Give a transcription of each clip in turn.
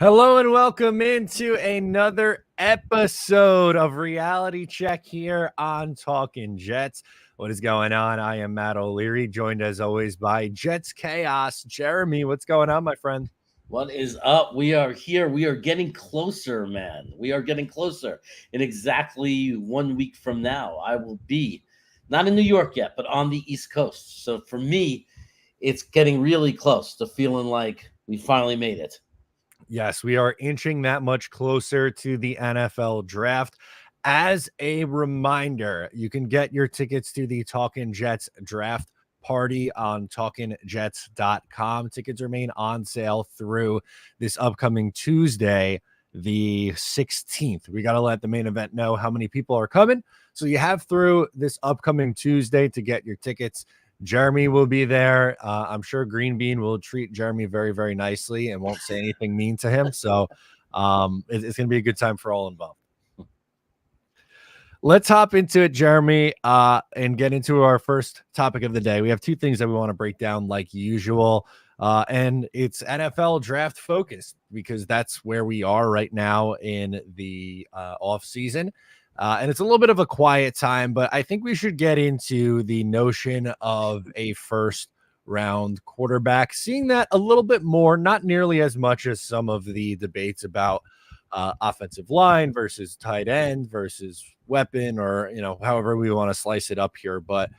Hello and welcome into another episode of Reality Check here on Talkin' Jets. What is going on? I am Matt O'Leary, joined as always by Jets Chaos. Jeremy, what's going on, my friend? What is up? We are here. We are getting closer, man. We are getting closer. In exactly 1 week from now, I will be not in New York yet, but on the East Coast. So for me, it's getting really close to feeling like we finally made it. Yes, we are inching that much closer to the NFL draft. As a reminder, you can get your tickets to the Talkin' Jets draft party on talkinjets.com. Tickets remain on sale through this upcoming Tuesday, the 16th. We got to let the main event know how many people are coming. So you have through this upcoming Tuesday to get your tickets. Jeremy will be there. I'm sure Green Bean will treat Jeremy very, very nicely and won't say anything mean to him. So it's going to be a good time for all involved. Let's hop into it, Jeremy, and get into our first topic of the day. We have two things that we want to break down like usual, and it's NFL draft focused because that's where we are right now in the off season. And it's a little bit of a quiet time, but I think we should get into the notion of a first round quarterback, seeing that a little bit more, not nearly as much as some of the debates about offensive line versus tight end versus weapon, or however we want to slice it up here. But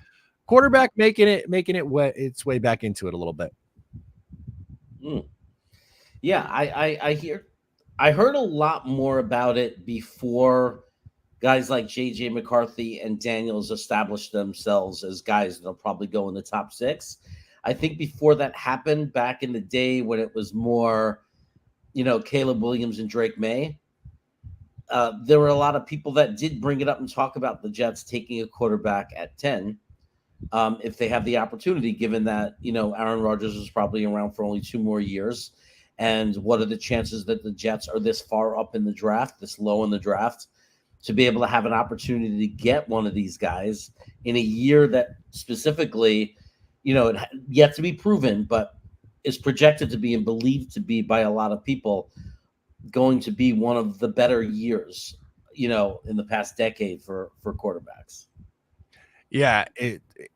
quarterback making it its way back into it a little bit. Yeah, I heard a lot more about it before guys like J.J. McCarthy and Daniels established themselves as guys that'll probably go in the top 6. I think before that happened, back in the day when it was more, Caleb Williams and Drake May, there were a lot of people that did bring it up and talk about the Jets taking a quarterback at 10 if they have the opportunity, given that, Aaron Rodgers is probably around for only 2 more years. And what are the chances that the Jets are this far up in the draft, this low in the draft, to be able to have an opportunity to get one of these guys in a year that specifically, it yet to be proven, but is projected to be and believed to be by a lot of people going to be one of the better years, in the past decade for quarterbacks. Yeah,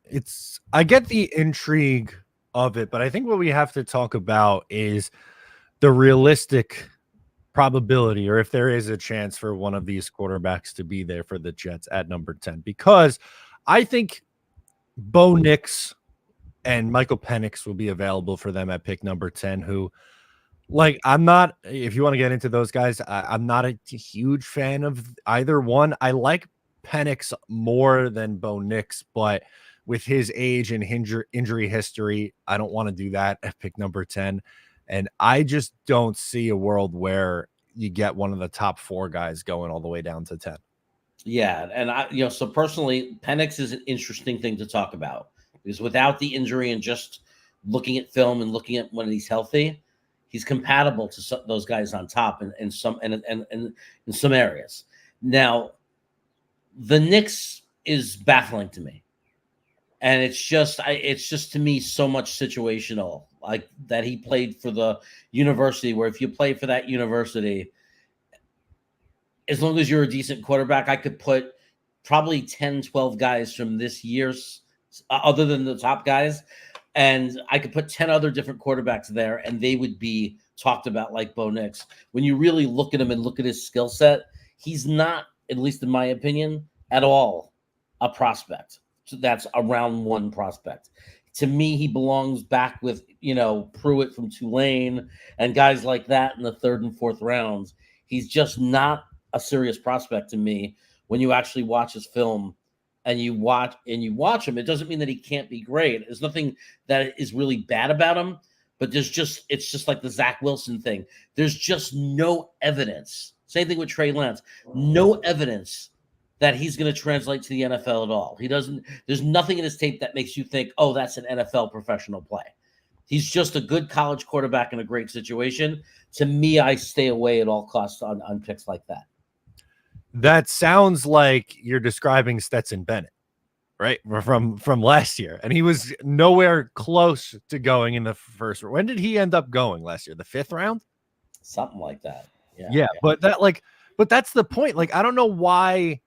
it's I get the intrigue of it, but I think what we have to talk about is the realistic probability, or if there is a chance for one of these quarterbacks to be there for the Jets at number 10, because I think Bo Nix and Michael Penix will be available for them at pick number 10, who, I'm not, if you want to get into those guys, I'm not a huge fan of either one. I like Penix more than Bo Nix, but with his age and injury history, I don't want to do that at pick number 10. And I just don't see a world where you get one of the top 4 guys going all the way down to 10. Yeah. And so personally, Penix is an interesting thing to talk about because without the injury and just looking at film and looking at when he's healthy, he's compatible to those guys on top in some areas. Now, the Knicks is baffling to me. And it's just to me so much situational, like that he played for the university, where if you play for that university, as long as you're a decent quarterback, I could put probably 10, 12 guys from this year's, other than the top guys, and I could put 10 other different quarterbacks there, and they would be talked about like Bo Nix. When you really look at him and look at his skill set, he's not, at least in my opinion, at all a prospect. So that's a round 1 prospect. To me, he belongs back with, Pruitt from Tulane and guys like that in the 3rd and 4th rounds. He's just not a serious prospect to me when you actually watch his film and you watch him. It doesn't mean that he can't be great. There's nothing that is really bad about him, but it's just like the Zach Wilson thing. There's just no evidence. Same thing with Trey Lance. No evidence that he's going to translate to the NFL at all. There's nothing in his tape that makes you think, oh, that's an NFL professional play. He's just a good college quarterback in a great situation. To me, I stay away at all costs on picks like that. That sounds like you're describing Stetson Bennett, right? From last year. And he was nowhere close to going in the first round. When did he end up going last year? The 5th round? something like that. Yeah, but that's the point. Like, I don't know why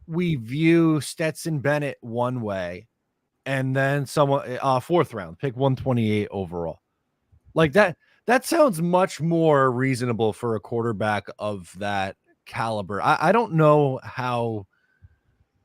we view Stetson Bennett one way and then someone fourth round, pick 128 overall. Like that sounds much more reasonable for a quarterback of that caliber. I don't know how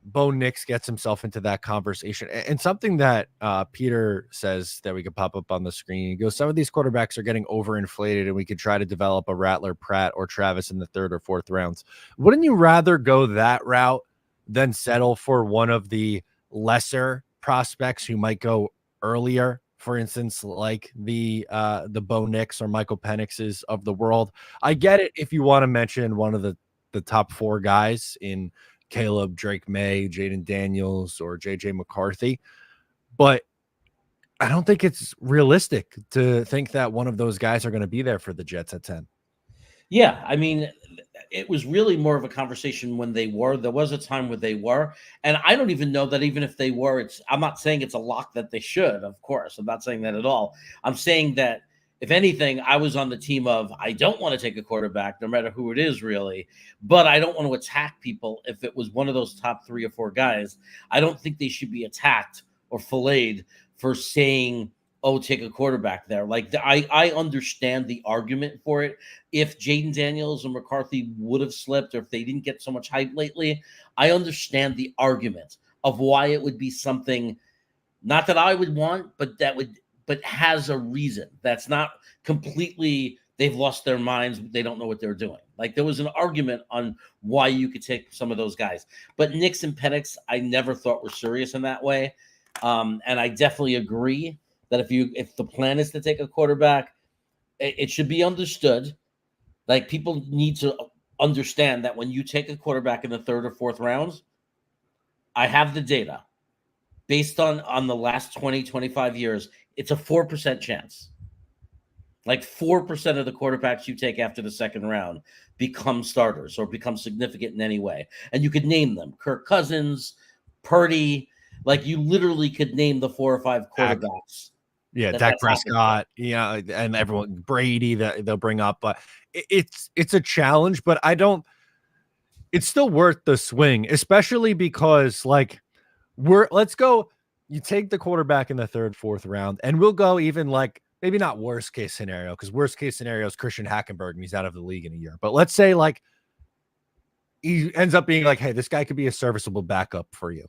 Bo Nix gets himself into that conversation. And something that Peter says that we could pop up on the screen, he goes, some of these quarterbacks are getting overinflated and we could try to develop a Rattler, Pratt, or Travis in the third or fourth rounds. Wouldn't you rather go that route than settle for one of the lesser prospects who might go earlier? For instance, like the Bo Nix or Michael Penixes of the world. I get it if you want to mention one of the top four guys in Caleb, Drake May, Jaden Daniels, or JJ McCarthy. But I don't think it's realistic to think that one of those guys are going to be there for the Jets at 10. Yeah, I mean, it was really more of a conversation when they were. There was a time where they were, and I don't even know that even if they were, I'm not saying it's a lock that they should, of course. I'm not saying that at all. I'm saying that, if anything, I was on the team of, I don't want to take a quarterback, no matter who it is, really, but I don't want to attack people if it was one of those top 3 or 4 guys. I don't think they should be attacked or filleted for saying, oh, take a quarterback there. Like, I understand the argument for it. If Jaden Daniels and McCarthy would have slipped, or if they didn't get so much hype lately, I understand the argument of why it would be something, not that I would want, but has a reason. That's not completely, they've lost their minds, they don't know what they're doing. Like, there was an argument on why you could take some of those guys. But Nix and Penix, I never thought were serious in that way. And I definitely agree that if the plan is to take a quarterback, it should be understood. Like, people need to understand that when you take a quarterback in the third or fourth rounds, I have the data. Based on the last 20, 25 years, it's a 4% chance. Like, 4% of the quarterbacks you take after the second round become starters or become significant in any way. And you could name them. Kirk Cousins, Purdy. Like, you literally could name the 4 or 5 quarterbacks. Yeah, Dak Prescott, and everyone, Brady, that they'll bring up. But it's a challenge, but it's still worth the swing, especially because, like, let's go, you take the quarterback in the third, fourth round, and we'll go even, like, maybe not worst case scenario, because worst case scenario is Christian Hackenberg and he's out of the league in a year. But let's say, like, he ends up being like, hey, this guy could be a serviceable backup for you.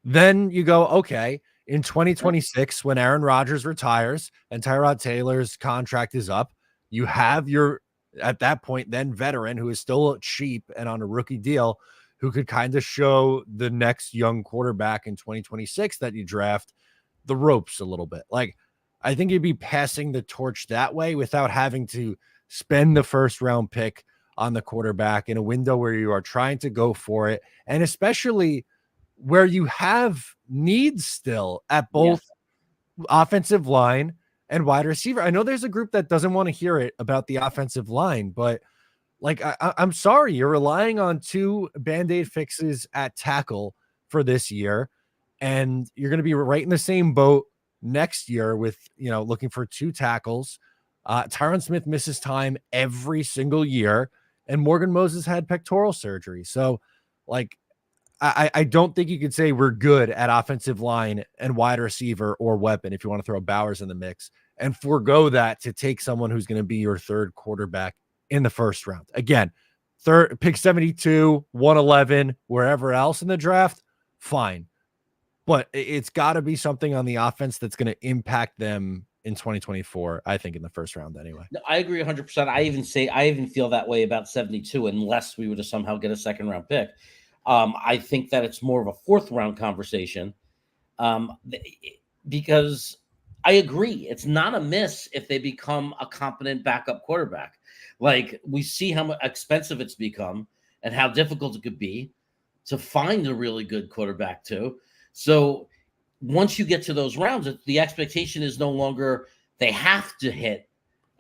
Then you go, okay, in 2026, when Aaron Rodgers retires and Tyrod Taylor's contract is up, you have your, at that point, then veteran who is still cheap and on a rookie deal, who could kind of show the next young quarterback in 2026 that you draft the ropes a little bit. Like, I think you'd be passing the torch that way without having to spend the first round pick on the quarterback in a window where you are trying to go for it. And especially where you have needs still at both offensive line and wide receiver. I know there's a group that doesn't want to hear it about the offensive line, but, like, I'm sorry, you're relying on 2 Band-Aid fixes at tackle for this year, and you're going to be right in the same boat next year with, looking for 2 tackles. Tyron Smith misses time every single year, and Morgan Moses had pectoral surgery. So, like, I don't think you could say we're good at offensive line and wide receiver or weapon if you want to throw Bowers in the mix and forego that to take someone who's going to be your third quarterback in the first round. Again, pick 72, 111, wherever else in the draft, fine. But it's got to be something on the offense that's going to impact them in 2024, I think, in the first round anyway. No, I agree 100%. I even feel that way about 72, unless we were to somehow get a second round pick. I think that it's more of a fourth round conversation, because I agree. It's not a miss if they become a competent backup quarterback. Like, we see how expensive it's become and how difficult it could be to find a really good quarterback too. So once you get to those rounds, the expectation is no longer they have to hit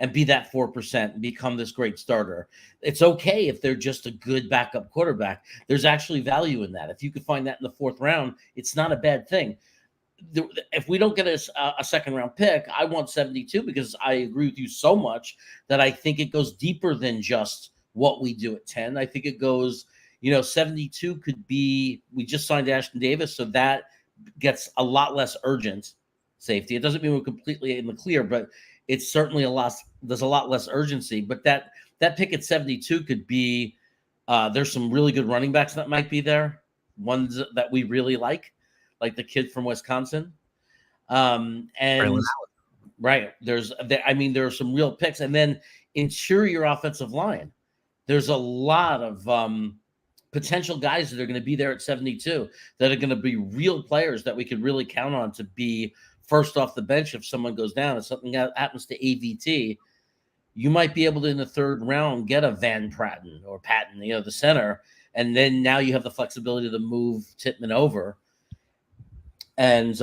and be that 4% and become this great starter. It's okay if they're just a good backup quarterback. There's actually value in that. If you could find that in the fourth round, it's not a bad thing. if we don't get a second round pick, I want 72 because I agree with you so much that I think it goes deeper than just what we do at 10. I think it goes, 72 could be, we just signed Ashton Davis, so that gets a lot less urgent safety. It doesn't mean we're completely in the clear, but it's certainly there's a lot less urgency. But that pick at 72 could be, there's some really good running backs that might be there, ones that we really like the kid from Wisconsin. And right, there are some real picks. And then interior offensive line. There's a lot of potential guys that are going to be there at 72 that are going to be real players that we could really count on to be first off the bench if someone goes down. If something happens to AVT, you might be able to, in the third round, get a Van Pratten or Patton, the center. And then now you have the flexibility to move Tittman over and,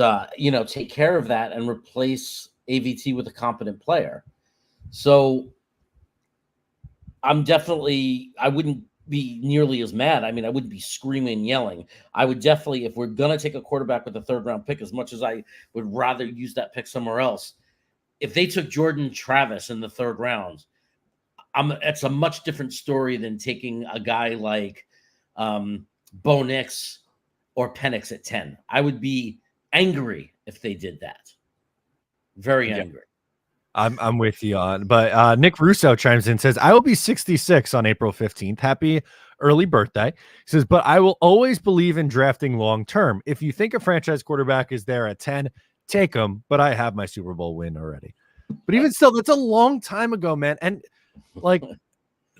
take care of that and replace AVT with a competent player. So I wouldn't be nearly as mad. I mean, I wouldn't be screaming and yelling. I would definitely, if we're going to take a quarterback with a third round pick, as much as I would rather use that pick somewhere else, if they took Jordan Travis in the third round, it's a much different story than taking a guy like Bo Nix or Penix at 10. I would be angry if they did that. Very angry. I'm with you on, but Nick Russo chimes in, says, I will be 66 on April 15th. Happy early birthday. He says, but I will always believe in drafting long-term. If you think a franchise quarterback is there at 10, take him, but I have my Super Bowl win already. But even still, that's a long time ago, man. And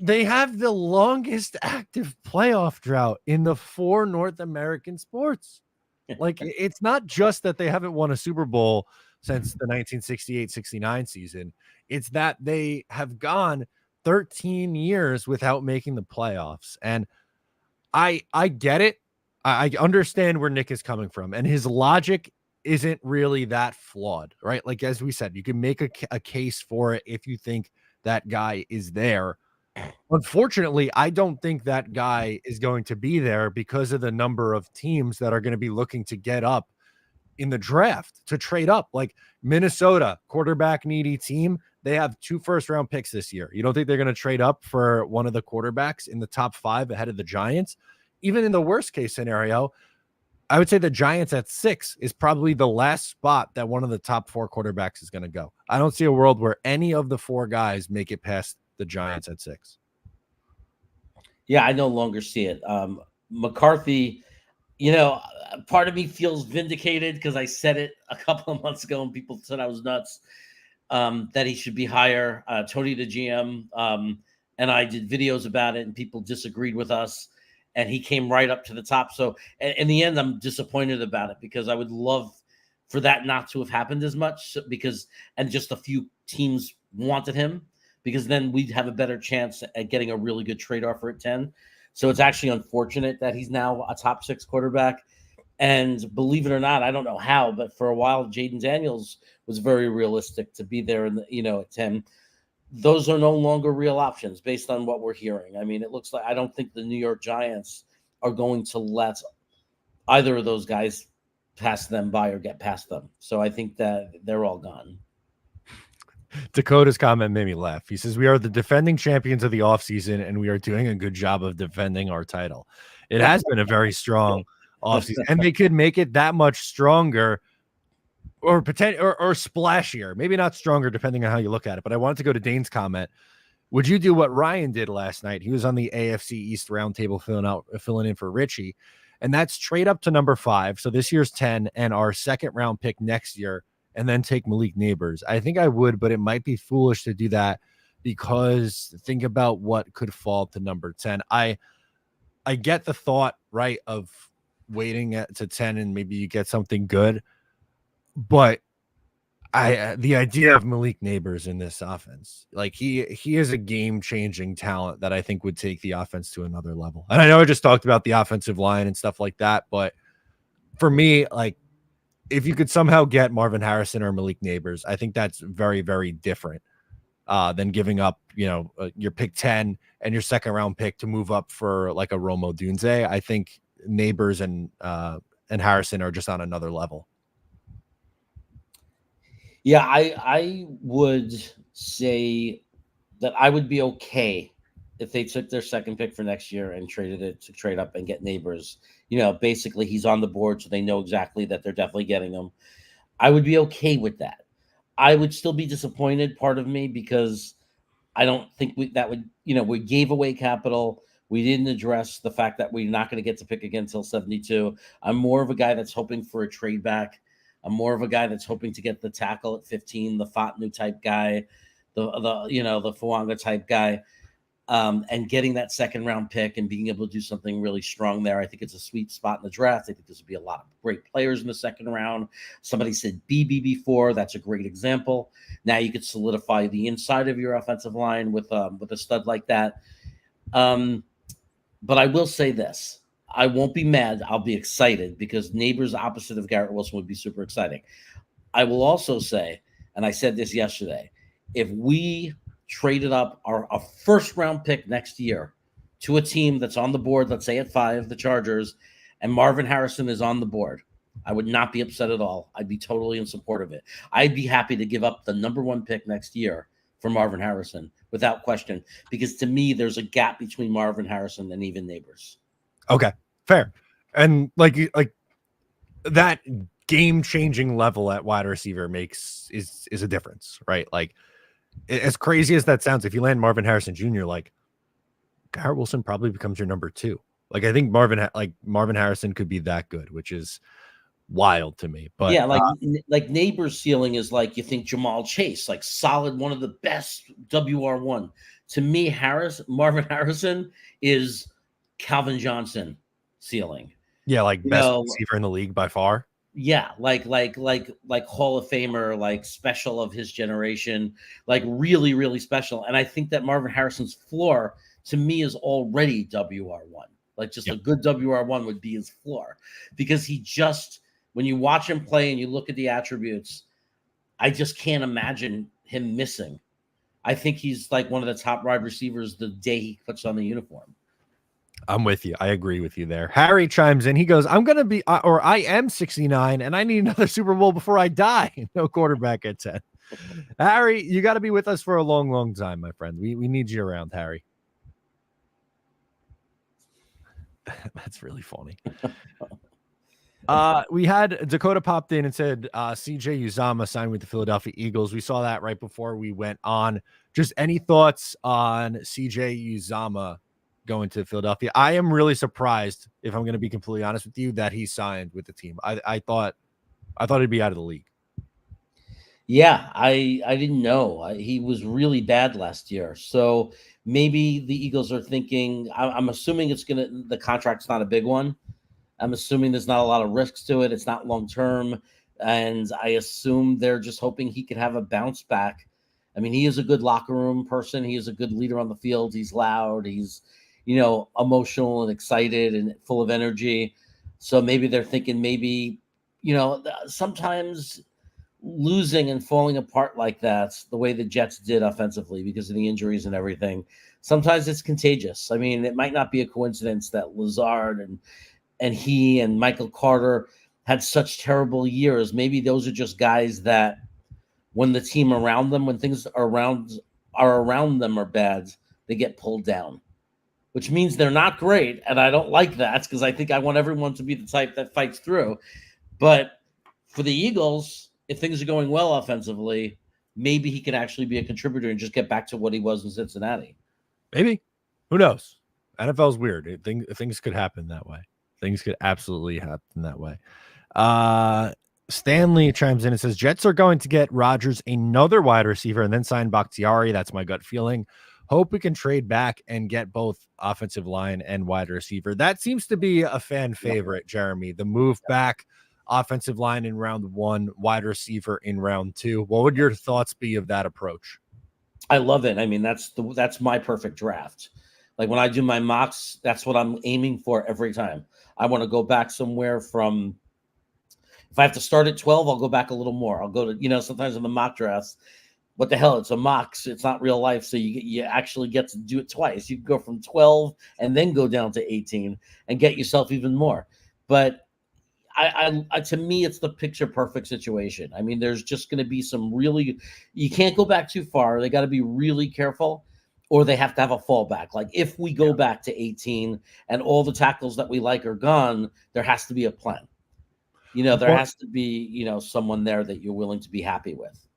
they have the longest active playoff drought in the 4 North American sports. It's not just that they haven't won a Super Bowl since the 1968-69 season. It's that they have gone 13 years without making the playoffs. And I get it. I understand where Nick is coming from, and his logic isn't really that flawed, right? Like, as we said, you can make a case for it if you think that guy is there. Unfortunately, I don't think that guy is going to be there because of the number of teams that are going to be looking to get up in the draft, to trade up. Like Minnesota, quarterback needy team, they have 2 first-round picks this year. You don't think they're going to trade up for one of the quarterbacks in the top 5 ahead of the Giants? Even in the worst-case scenario, I would say the Giants at 6 is probably the last spot that one of the top 4 quarterbacks is going to go. I don't see a world where any of the 4 guys make it past the Giants at 6. Yeah, I no longer see it. McCarthy, part of me feels vindicated because I said it a couple of months ago and people said I was nuts, that he should be higher. Tony, the GM, and I did videos about it and people disagreed with us, and he came right up to the top. So in the end, I'm disappointed about it because I would love for that not to have happened as much and just a few teams wanted him, because then we'd have a better chance at getting a really good trade offer at 10. So it's actually unfortunate that he's now a top 6 quarterback. And believe it or not, I don't know how, but for a while, Jaden Daniels was very realistic to be there at 10. Those are no longer real options based on what we're hearing. I mean, it looks like, I don't think the New York Giants are going to let either of those guys pass them by or get past them. So I think that they're all gone. Dakota's comment made me laugh. He says, we are the defending champions of the offseason, and we are doing a good job of defending our title. It has been a very strong offseason, and they could make it that much stronger or splashier. Maybe not stronger, depending on how you look at it. But I wanted to go to Dane's comment. Would you do what Ryan did last night? He was on the AFC East roundtable filling in for Richie, and that's trade up to number 5. So this year's 10 and our second round pick next year, and then take Malik Neighbors. I think I would, but it might be foolish to do that because think about what could fall to number 10. I get the thought, right, of waiting to 10 and maybe you get something good, but the idea of Malik Neighbors in this offense, like he is a game-changing talent that I think would take the offense to another level. And I know I just talked about the offensive line and stuff like that, but for me, like, if you could somehow get Marvin Harrison or Malik Neighbors, I think that's very, very different than giving up, your pick 10 and your second round pick to move up for like a Romo Dunze. I think Neighbors and Harrison are just on another level. Yeah, I would say that I would be okay if they took their second pick for next year and traded it to trade up and get Neighbors. Basically he's on the board, so they know exactly that they're definitely getting him. I would be okay with that. I would still be disappointed, part of me, because I don't think that would, we gave away capital. We didn't address the fact that we're not going to get to pick again until 72. I'm more of a guy that's hoping for a trade back. I'm more of a guy that's hoping to get the tackle at 15, the Fatnu type guy, the Fuanga type guy, and getting that second round pick and being able to do something really strong there. I think it's a sweet spot in the draft. I think there's be a lot of great players in the second round. Somebody said BB before. That's a great example. Now you could solidify the inside of your offensive line with a stud like that. But I will say this. I won't be mad. I'll be excited because Neighbors opposite of Garrett Wilson would be super exciting. I will also say, and I said this yesterday, if we traded up our first round pick next year to a team that's on the board, let's say at 5, the Chargers, and Marvin Harrison is on the board, I would not be upset at all. I'd be totally in support of it. I'd be happy to give up the number 1 pick next year for Marvin Harrison without question, because to me, there's a gap between Marvin Harrison and even Neighbors. Okay, fair. And like that game-changing level at wide receiver is a difference, right? Like, as crazy as that sounds, if you land Marvin Harrison Jr., like Garrett Wilson probably becomes your number 2. Like, I think Marvin Harrison could be that good, which is wild to me. But yeah, like Neighbors' ceiling is like, you think Jamal Chase, like solid, one of the best WR1. To me, Marvin Harrison is Calvin Johnson ceiling. Yeah, like best receiver in the league by far. Yeah, like Hall of Famer, like special of his generation, like really, really special. And I think that Marvin Harrison's floor to me is already WR1. Like just a good WR1 would be his floor, because he just, when you watch him play and you look at the attributes, I just can't imagine him missing. I think he's like one of the top wide receivers the day he puts on the uniform. I'm with you. I agree with you there. Harry chimes in. He goes, I am 69 and I need another Super Bowl before I die. No quarterback at 10. Harry, you got to be with us for a long, long time, my friend. We need you around, Harry. That's really funny. We had Dakota popped in and said 𝐀𝐮𝐫𝐚 signed with the Philadelphia Eagles. We saw that right before we went on. Just any thoughts on 𝐀𝐮𝐫𝐚 going to Philadelphia? I am really surprised, if I'm going to be completely honest with you, that he signed with the team. I thought he'd be out of the league. Yeah, I didn't know. He was really bad last year. So maybe the Eagles are thinking, I'm assuming the contract's not a big one. I'm assuming there's not a lot of risks to it. It's not long-term. And I assume they're just hoping he could have a bounce back. I mean, he is a good locker room person. He is a good leader on the field. He's loud. He's, emotional and excited and full of energy. So maybe they're thinking sometimes losing and falling apart like that, the way the Jets did offensively because of the injuries and everything, sometimes it's contagious. I mean, it might not be a coincidence that Lazard and he and Michael Carter had such terrible years. Maybe those are just guys that when the team around them, when things are around them are bad, they get pulled down, which means they're not great. And I don't like that, because I think I want everyone to be the type that fights through. But for the Eagles, if things are going well offensively, maybe he can actually be a contributor and just get back to what he was in Cincinnati. Maybe. Who knows? NFL is weird. Things could happen that way. Things could absolutely happen that way. Stanley chimes in and says, Jets are going to get Rodgers another wide receiver and then sign Bakhtiari. That's my gut feeling. Hope we can trade back and get both offensive line and wide receiver. That seems to be a fan favorite, Jeremy. The move back, offensive line in round 1, wide receiver in round 2. What would your thoughts be of that approach? I love it. I mean, that's my perfect draft. Like when I do my mocks, that's what I'm aiming for every time. I want to go back somewhere from, if I have to start at 12, I'll go back a little more. I'll go to, sometimes in the mock drafts, what the hell? It's a mocks. It's not real life. So you actually get to do it twice. You can go from 12 and then go down to 18 and get yourself even more. But to me, it's the picture perfect situation. I mean, there's just going to be some really, you can't go back too far. They got to be really careful, or they have to have a fallback. Like if we go back to 18 and all the tackles that we like are gone, there has to be a plan. There has to be, someone there that you're willing to be happy with.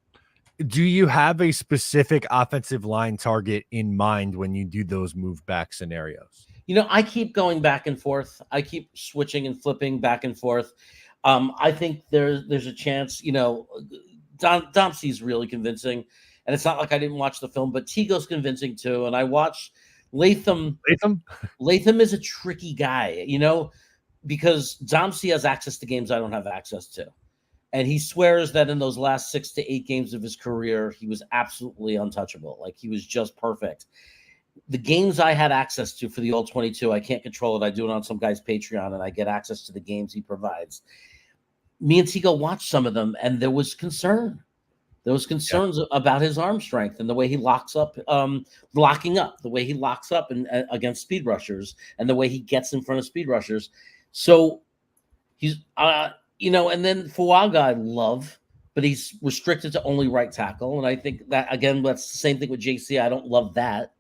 Do you have a specific offensive line target in mind when you do those move back scenarios? I keep going back and forth. I keep switching and flipping back and forth. I think there's a chance, Domsey's really convincing. And it's not like I didn't watch the film, but Tigo's convincing too. And I watched Latham. Latham is a tricky guy, because Domsey has access to games I don't have access to. And he swears that in those last 6 to 8 games of his career, he was absolutely untouchable. Like he was just perfect. The games I had access to for the All-22, I can't control it. I do it on some guy's Patreon, and I get access to the games he provides. Me and Tigo watched some of them, and there was concern. There was concerns about his arm strength and the way he locks up, locking up, the way he locks up against speed rushers, and the way he gets in front of speed rushers. So he's, and then Fuaga I love, but he's restricted to only right tackle. And I think that, again, that's the same thing with JC. I don't love that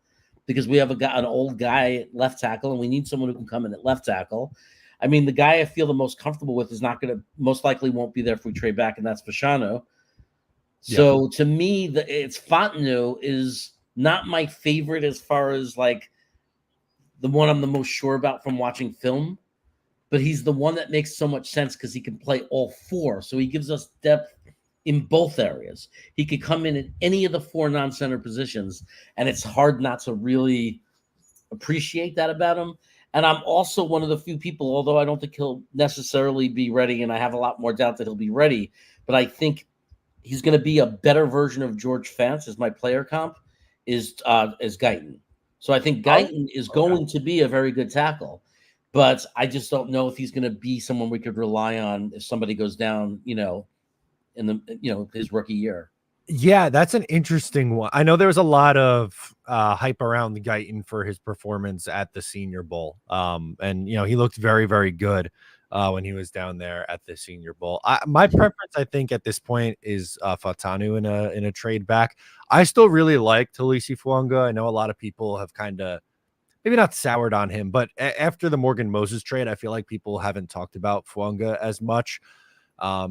because we have an old guy at left tackle, and we need someone who can come in at left tackle. I mean, the guy I feel the most comfortable with is not going to, most likely won't be there if we trade back, and that's Fashanu. So to me, it's Fontenot is not my favorite as far as like the one I'm the most sure about from watching film, but he's the one that makes so much sense because he can play all 4. So he gives us depth in both areas. He could come in at any of the 4 non-center positions, and it's hard not to really appreciate that about him. And I'm also one of the few people, although I don't think he'll necessarily be ready, and I have a lot more doubt that he'll be ready, but I think he's going to be a better version of George Fantz as my player comp is 𝐿𝐿. So I think 𝐿𝐿 is going to be a very good tackle, but I just don't know if he's going to be someone we could rely on if somebody goes down, in the his rookie year. Yeah, that's an interesting one. I know there was a lot of hype around 𝐿𝐿 for his performance at the Senior Bowl. And he looked very, very good when he was down there at the Senior Bowl. My preference, I think, at this point is Fashanu in a trade back. I still really like Talisi Fuanga. I know a lot of people have kind of maybe not soured on him, but after the Morgan Moses trade, I feel like people haven't talked about Fuanga as much.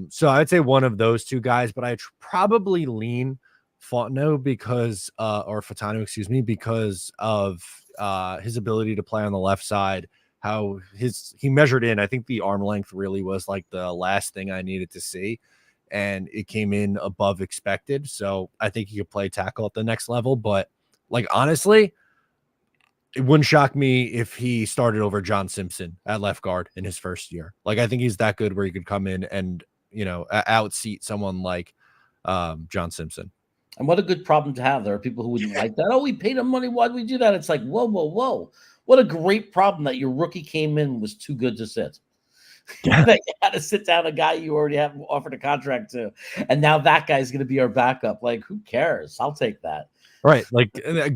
So I'd say one of those two guys, but I probably lean Fontenot because because of his ability to play on the left side. How he measured in, I think the arm length really was like the last thing I needed to see, and it came in above expected. So I think he could play tackle at the next level. But like honestly, it wouldn't shock me if he started over John Simpson at left guard in his first year. Like I think he's that good where he could come in and outseat someone like John Simpson. And what a good problem to have. There are people who wouldn't like that. Oh, we paid him money. Why'd we do that? It's like, whoa. What a great problem that your rookie came in was too good to sit. That you had to sit down a guy you already have offered a contract to. And now that guy's going to be our backup. Like, who cares? I'll take that. Right. Like,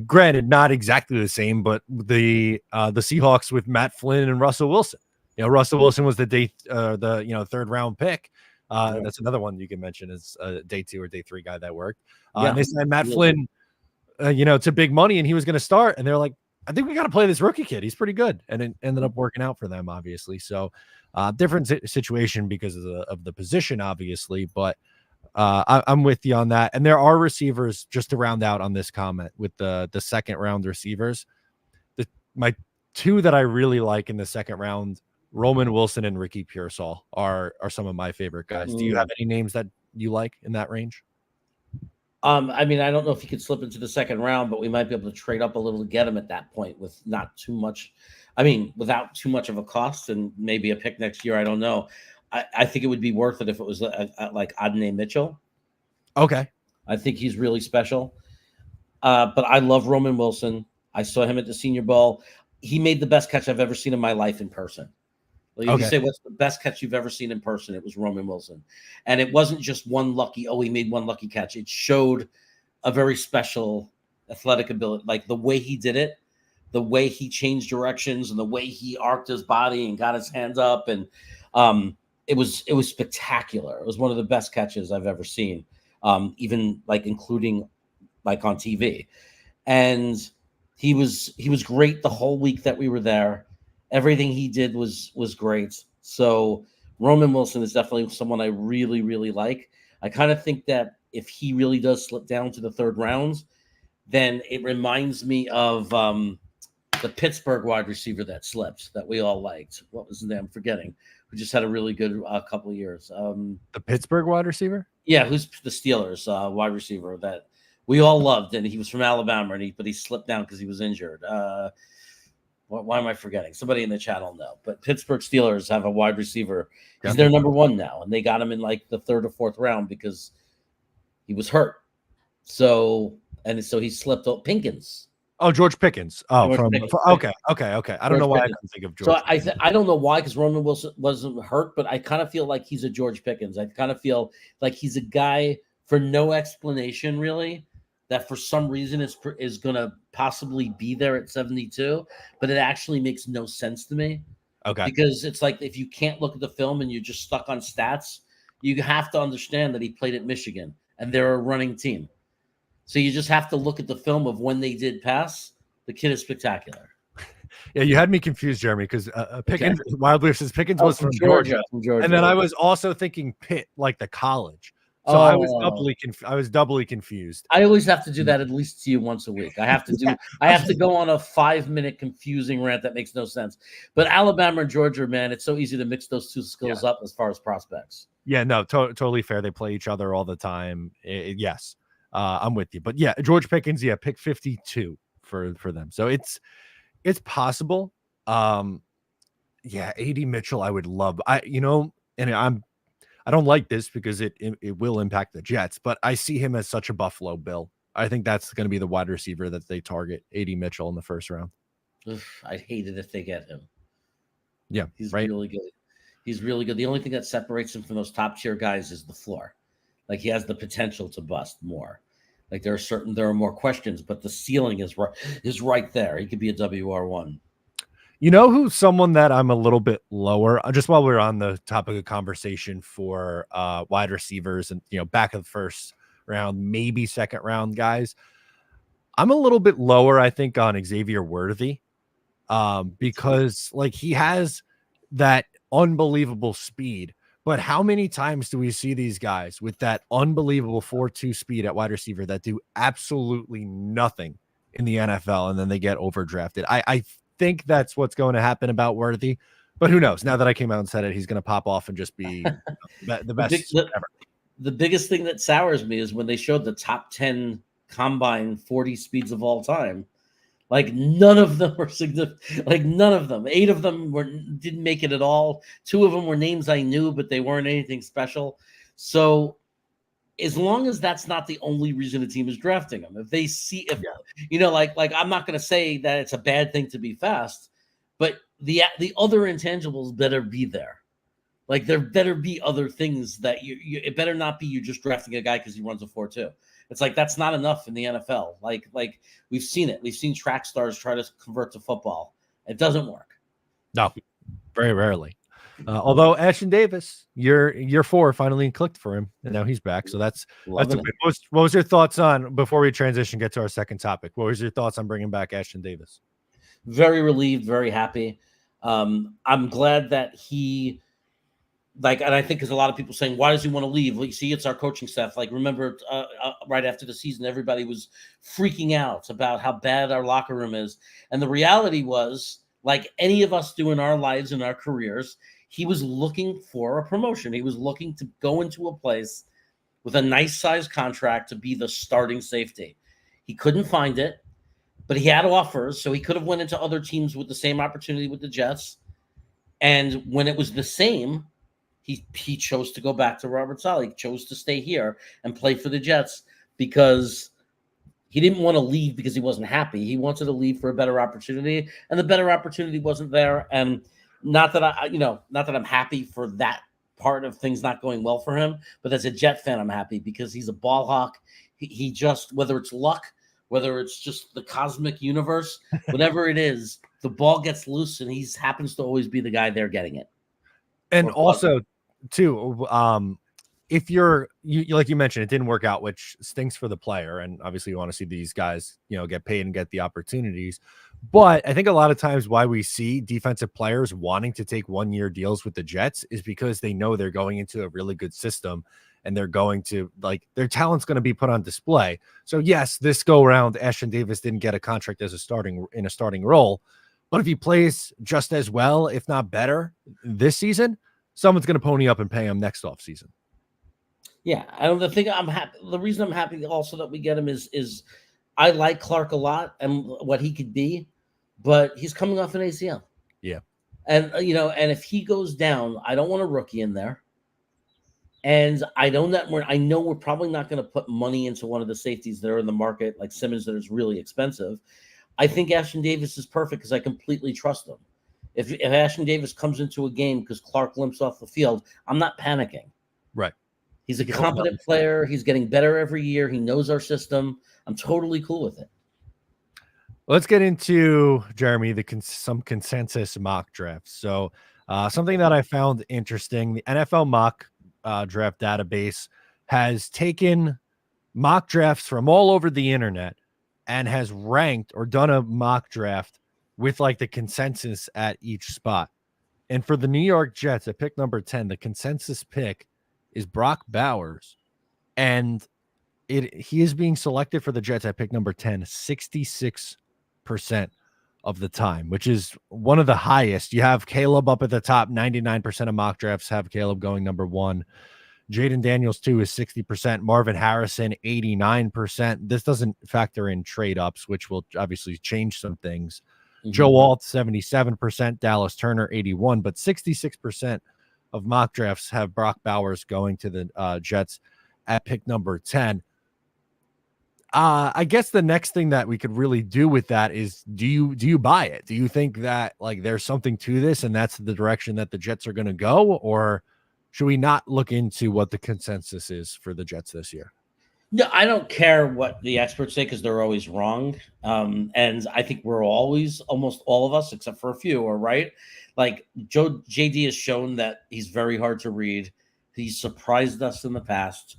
granted, not exactly the same, but the Seahawks with Matt Flynn and Russell Wilson. Russell Wilson was the third round pick. That's another one you can mention as a day 2 or day 3 guy that worked. And they signed Matt Flynn, to big money, and he was going to start. And they're like, I think we got to play this rookie kid. He's pretty good. And it ended up working out for them, obviously. So different situation because of the position, obviously. But I'm with you on that. And there are receivers, just to round out on this comment, with the second round receivers. My 2 that I really like in the second round, Roman Wilson and Ricky Pearsall are some of my favorite guys. Do you have any names that you like in that range? I mean, I don't know if he could slip into the second round, but we might be able to trade up a little to get him at that point with not too much. I mean, without too much of a cost and maybe a pick next year. I don't know. I think it would be worth it if it was like Adonai Mitchell. Okay. I think he's really special. But I love Roman Wilson. I saw him at the Senior Bowl. He made the best catch I've ever seen in my life in person. Like if you say, what's the best catch you've ever seen in person? It was Roman Wilson. And it wasn't just he made one lucky catch. It showed a very special athletic ability, like the way he did it, the way he changed directions and the way he arced his body and got his hands up. And it was spectacular. It was one of the best catches I've ever seen, even like including like on TV. And he was great the whole week that we were there. Everything he did was great. So Roman Wilson is definitely someone I really, really like. I kind of think that if he really does slip down to the third round, then it reminds me of the Pittsburgh wide receiver that slipped that we all liked. What was his name? I'm forgetting. Who just had a really good couple of years. The Pittsburgh wide receiver? Yeah, who's the Steelers wide receiver that we all loved, and he was from Alabama, but he slipped down because he was injured. Why am I forgetting? Somebody in the chat will know. But Pittsburgh Steelers have a wide receiver. He's their number one now, and they got him in like the third or fourth round because he was hurt. So he slipped up. Pickens. Oh, George Pickens. Oh, George from Pickens. Okay. I don't know why I couldn't think of George. So I don't know why, because Roman Wilson wasn't hurt, but I kind of feel like he's a George Pickens. I kind of feel like he's a guy for no explanation really, that for some reason is going to possibly be there at 72, but it actually makes no sense to me. Okay. Because it's like if you can't look at the film and you're just stuck on stats, you have to understand that he played at Michigan and they're a running team. So you just have to look at the film of when they did pass. The kid is spectacular. Yeah, you had me confused, Jeremy, because Pickens, Wildly says Pickens was from Georgia. And then I was also thinking Pitt, like the college. So I was doubly confused. I always have to do that at least to you once a week. I have to go on a 5-minute confusing rant that makes no sense. But Alabama and Georgia, man, it's so easy to mix those two skills up as far as prospects. Yeah, no, totally fair. They play each other all the time. Yes, I'm with you. But yeah, George Pickens, pick 52 for them. So it's possible. A.D. Mitchell, I would love. I don't like this because it will impact the Jets, but I see him as such a Buffalo Bill. I think that's going to be the wide receiver that they target, A.D. Mitchell, in the first round. I'd hate it if they get him. Yeah, he's really good. He's really good. The only thing that separates him from those top tier guys is the floor. Like he has the potential to bust more. Like there are more questions, but the ceiling is right there. He could be a WR1. You know who's someone that I'm a little bit lower, just while we're on the topic of conversation for wide receivers and, back of the first round, maybe second round guys. I'm a little bit lower, I think, on Xavier Worthy because like he has that unbelievable speed. But how many times do we see these guys with that unbelievable 4.2 speed at wide receiver that do absolutely nothing in the NFL and then they get overdrafted? I think that's what's going to happen about Worthy, but who knows? Now that I came out and said it, he's going to pop off and just be the best ever. The biggest thing that sours me is when they showed the top 10 combine 40 speeds of all time. Like none of them were significant. Like none of them. 8 of them didn't make it at all. 2 of them were names I knew, but they weren't anything special. So as long as that's not the only reason a team is drafting them, if they see, like I'm not going to say that it's a bad thing to be fast, but the other intangibles better be there. Like there better be other things that it better not be you just drafting a guy because he runs a 4.2. It's like that's not enough in the NFL. Like we've seen it. We've seen track stars try to convert to football. It doesn't work. No, very rarely. Although Ashton Davis, year 4 finally clicked for him, and now he's back. So that's a good. What was your thoughts on, before we transition, get to our second topic? What was your thoughts on bringing back Ashton Davis? Very relieved, very happy. I'm glad that he. And I think because a lot of people saying, why does he want to leave? Well, you see, it's our coaching staff. Like, remember, right after the season, everybody was freaking out about how bad our locker room is. And the reality was, like any of us do in our lives and our careers, he was looking for a promotion. He was looking to go into a place with a nice size contract to be the starting safety. He couldn't find it, but he had offers. So he could have went into other teams with the same opportunity with the Jets. And when it was the same, he chose to go back to Robert Saleh. He chose to stay here and play for the Jets because he didn't want to leave because he wasn't happy. He wanted to leave for a better opportunity, and the better opportunity wasn't there. And not that I'm happy for that part of things not going well for him, but as a Jet fan, I'm happy because he's a ball hawk. He just, whether it's luck, whether it's just the cosmic universe, whatever it is, the ball gets loose and he happens to always be the guy there getting it. And also, too, if like you mentioned, it didn't work out, which stinks for the player. And obviously you want to see these guys, get paid and get the opportunities. But I think a lot of times why we see defensive players wanting to take 1-year deals with the Jets is because they know they're going into a really good system and they're going to, like, their talent's going to be put on display. So yes, this go around, Ashton Davis didn't get a contract as a starting role, but if he plays just as well, if not better this season, someone's going to pony up and pay him next offseason. Yeah, the reason I'm happy also that we get him is I like Clark a lot and what he could be, but he's coming off an ACL. Yeah. And and if he goes down, I don't want a rookie in there. And I know we're probably not going to put money into one of the safeties that are in the market, like Simmons, that is really expensive. I think Ashton Davis is perfect because I completely trust him. If Ashton Davis comes into a game because Clark limps off the field, I'm not panicking. Right. He's a competent player. He's getting better every year. He knows our system. I'm totally cool with it. Let's get into, Jeremy, some consensus mock drafts. So something that I found interesting, the NFL mock draft database has taken mock drafts from all over the internet and has ranked or done a mock draft with like the consensus at each spot. And for the New York Jets at pick number 10, the consensus pick is Brock Bowers. And he is being selected for the Jets at pick number 10, 66% of the time, which is one of the highest. You have Caleb up at the top. 99% of mock drafts have Caleb going number 1. Jaden Daniels, too, is 60%. Marvin Harrison, 89%. This doesn't factor in trade ups, which will obviously change some things. Mm-hmm. Joe Alt, 77%. Dallas Turner, 81%. But 66% of mock drafts have Brock Bowers going to the Jets at pick number 10. I guess the next thing that we could really do with that is, do you buy it? Do you think that like there's something to this and that's the direction that the Jets are going to go, or should we not look into what the consensus is for the Jets this year? No, I don't care what the experts say because they're always wrong. And I think we're always, almost all of us, except for a few, are right. Like JD has shown that he's very hard to read. He's surprised us in the past.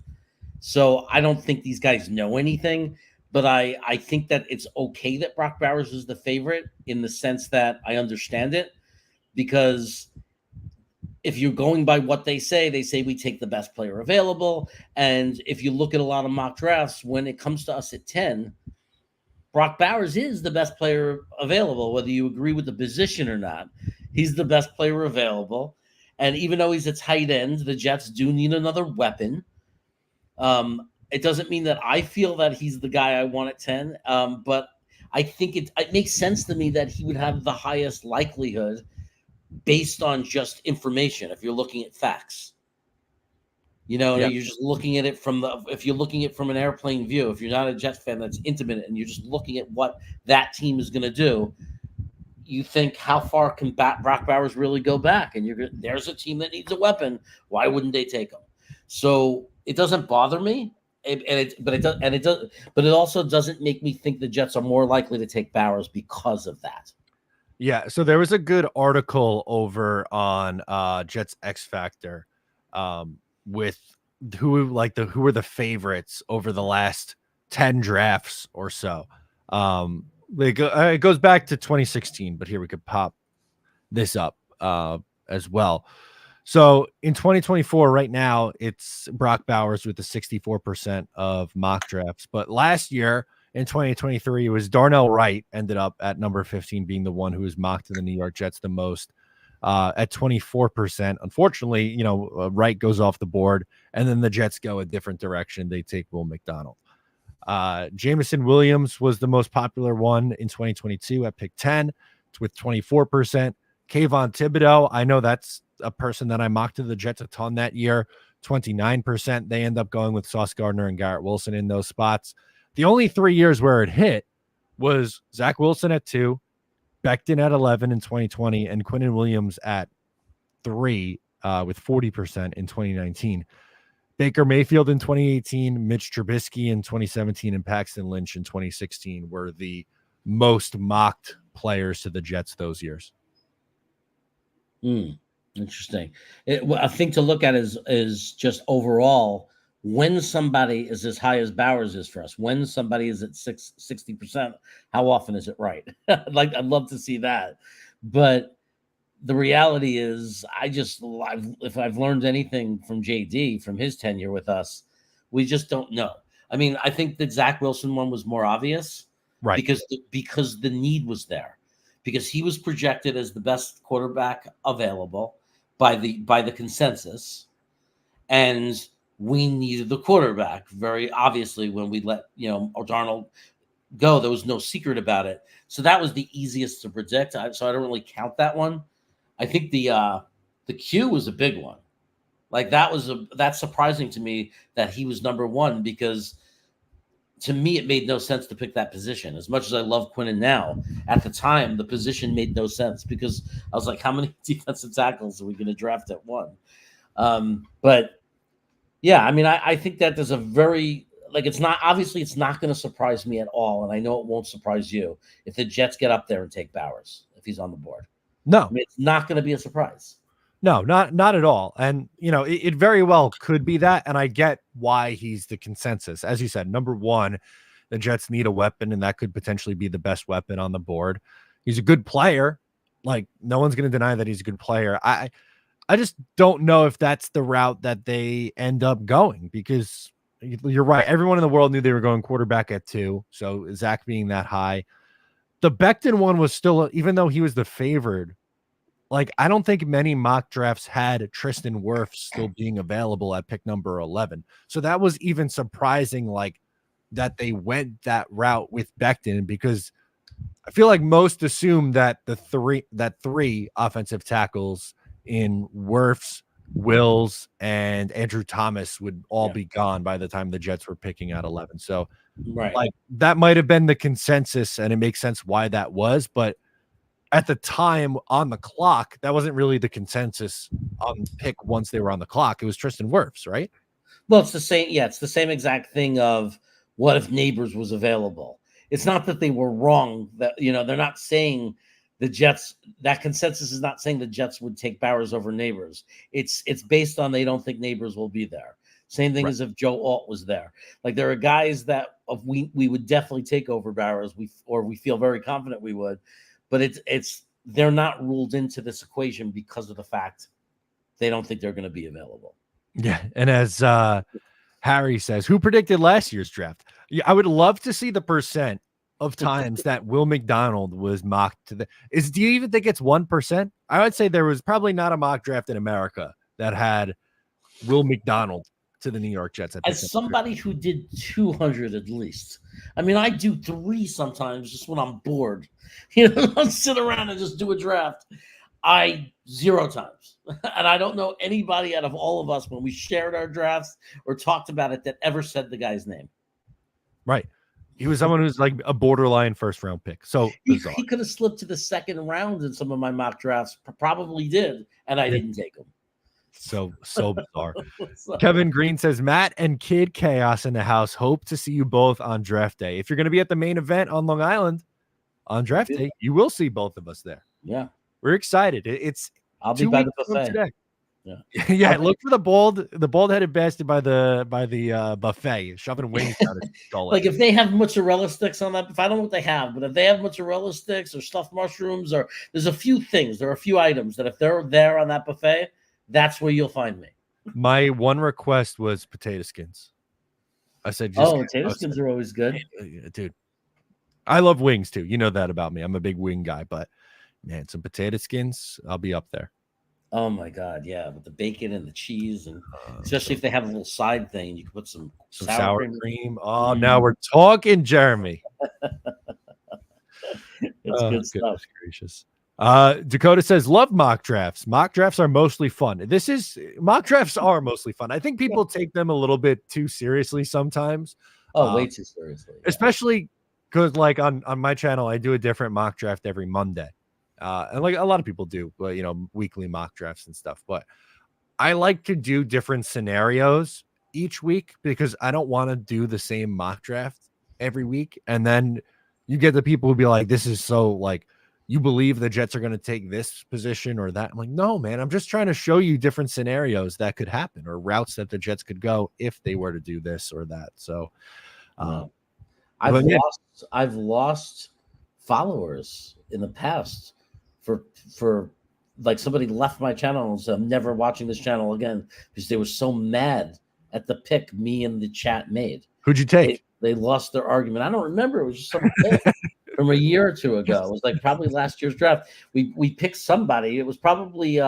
So I don't think these guys know anything, but I think that it's okay that Brock Bowers is the favorite in the sense that I understand it, because if you're going by what they say we take the best player available. And if you look at a lot of mock drafts, when it comes to us at 10, Brock Bowers is the best player available, whether you agree with the position or not. He's the best player available. And even though he's a tight end, the Jets do need another weapon. It doesn't mean that I feel that he's the guy I want at 10, but I think it makes sense to me that he would have the highest likelihood based on just information. If you're looking at facts, yep. You're just looking at it if you're looking at it from an airplane view, if you're not a Jets fan that's intimate and you're just looking at what that team is going to do, you think, how far can Brock Bowers really go back? And there's a team that needs a weapon. Why wouldn't they take him? So it doesn't bother me, but it also doesn't make me think the Jets are more likely to take Bowers because of that. Yeah, so there was a good article over on Jets X Factor with who were the favorites over the last 10 drafts or so. It goes back to 2016, but here we could pop this up as well. So in 2024, right now, it's Brock Bowers with the 64% of mock drafts. But last year in 2023, it was Darnell Wright ended up at number 15, being the one who was mocked to the New York Jets the most at 24%. Unfortunately, Wright goes off the board, and then the Jets go a different direction. They take Will McDonald. Jameson Williams was the most popular one in 2022 at pick 10 with 24%. Kayvon Thibodeau, I know that's a person that I mocked to the Jets a ton that year, 29%. They end up going with Sauce Gardner and Garrett Wilson in those spots. The only 3 years where it hit was Zach Wilson at 2, Becton at 11 in 2020, and Quinnen Williams at 3 with 40% in 2019. Baker Mayfield in 2018, Mitch Trubisky in 2017, and Paxton Lynch in 2016 were the most mocked players to the Jets those years. Interesting. A thing to look at is just overall when somebody is as high as Bowers is for us. When somebody is at 60%, how often is it right? Like I'd love to see that, but the reality is, if I've learned anything from JD from his tenure with us, we just don't know. I mean, I think that Zach Wilson one was more obvious, Right. because the need was there, because he was projected as the best quarterback available by the consensus, and we needed the quarterback very obviously when we let O'Darnold go. There was no secret about it, so that was the easiest to predict. So I don't really count that one. I think the Q was a big one. Like that's surprising to me that he was number one, because to me it made no sense to pick that position. As much as I love Quinnen now, at the time the position made no sense, because I was like, how many defensive tackles are we going to draft at one? But yeah, I mean, I think that there's a very, like, it's not going to surprise me at all, and I know it won't surprise you if the Jets get up there and take Bowers if he's on the board. No, I mean, it's not going to be a surprise. No, not at all. And it very well could be that. And I get why he's the consensus. As you said, number one, the Jets need a weapon, and that could potentially be the best weapon on the board. He's a good player. Like, no one's going to deny that he's a good player. I just don't know if that's the route that they end up going, because you're right. Everyone in the world knew they were going quarterback at 2. So Zach being that high, the Becton one was still, even though he was the favored, like, I don't think many mock drafts had Tristan Wirfs still being available at pick number 11. So that was even surprising, like, that they went that route with Becton, because I feel like most assume that three offensive tackles in Wirfs, Wills, and Andrew Thomas would all be gone by the time the Jets were picking at 11. So like, that might have been the consensus, and it makes sense why that was, but at the time on the clock, that wasn't really the consensus on pick once they were on the clock. It was Tristan Wirfs, right? Well, it's the same. Yeah, it's the same exact thing of what if Neighbors was available. It's not that they were wrong. That they're not saying the Jets. That consensus is not saying the Jets would take Bowers over Neighbors. It's based on they don't think Neighbors will be there. Same thing as if Joe Alt was there. Like, there are guys that we would definitely take over Bowers. We feel very confident we would. But they're not ruled into this equation because of the fact they don't think they're going to be available. Yeah, and as Harry says, who predicted last year's draft? Yeah, I would love to see the percent of times that Will McDonald was mocked to the. Do you even think it's 1%? I would say there was probably not a mock draft in America that had Will McDonald to the New York Jets. As somebody who did 200 at least, I mean, I do 3 sometimes just when I'm bored. I'll sit around and just do a draft. 0 times. And I don't know anybody out of all of us when we shared our drafts or talked about it that ever said the guy's name. Right. He was someone who's like a borderline first round pick. So he could have slipped to the second round in some of my mock drafts. Probably did. And I didn't take him. So bizarre. Kevin Green says, Matt and Kid Chaos in the house. Hope to see you both on draft day. If you're going to be at the main event on Long Island on draft day, you will see both of us there. Yeah. We're excited. I'll be by the buffet. Today. Yeah. Yeah. Look for the bald-headed bastard by the buffet, shoving wings down his gullet. Like, if they have mozzarella sticks on that, if I don't know what they have, but if they have mozzarella sticks or stuffed mushrooms, or there's a few things, there are a few items that if they're there on that buffet, that's where you'll find me. My one request was potato skins. I said, potato skins are always good. Dude, I love wings too. You know that about me. I'm a big wing guy, but man, some potato skins, I'll be up there. Oh my God, yeah, with the bacon and the cheese, and especially if they have a little side thing, you can put some sour cream. Oh, now we're talking, Jeremy. It's good stuff. Gracious. Dakota says, love mock drafts. Mock drafts are mostly fun. Mock drafts are mostly fun. I think people take them a little bit too seriously sometimes. Way too seriously. Yeah. Especially because, like, on my channel, I do a different mock draft every Monday. And like a lot of people do, but weekly mock drafts and stuff. But I like to do different scenarios each week because I don't want to do the same mock draft every week. And then you get the people who be like, this is so like you believe the Jets are going to take this position or that. I'm like, no, man, I'm just trying to show you different scenarios that could happen or routes that the Jets could go if they were to do this or that. So, No. but yeah, I've lost followers in the past for like somebody left my channel and said I'm never watching this channel again because they were so mad at the pick me and the chat made. who'd you take? They lost their argument. I don't remember. It was just some pick from a year or two ago. It was like probably last year's draft. We picked somebody. It was probably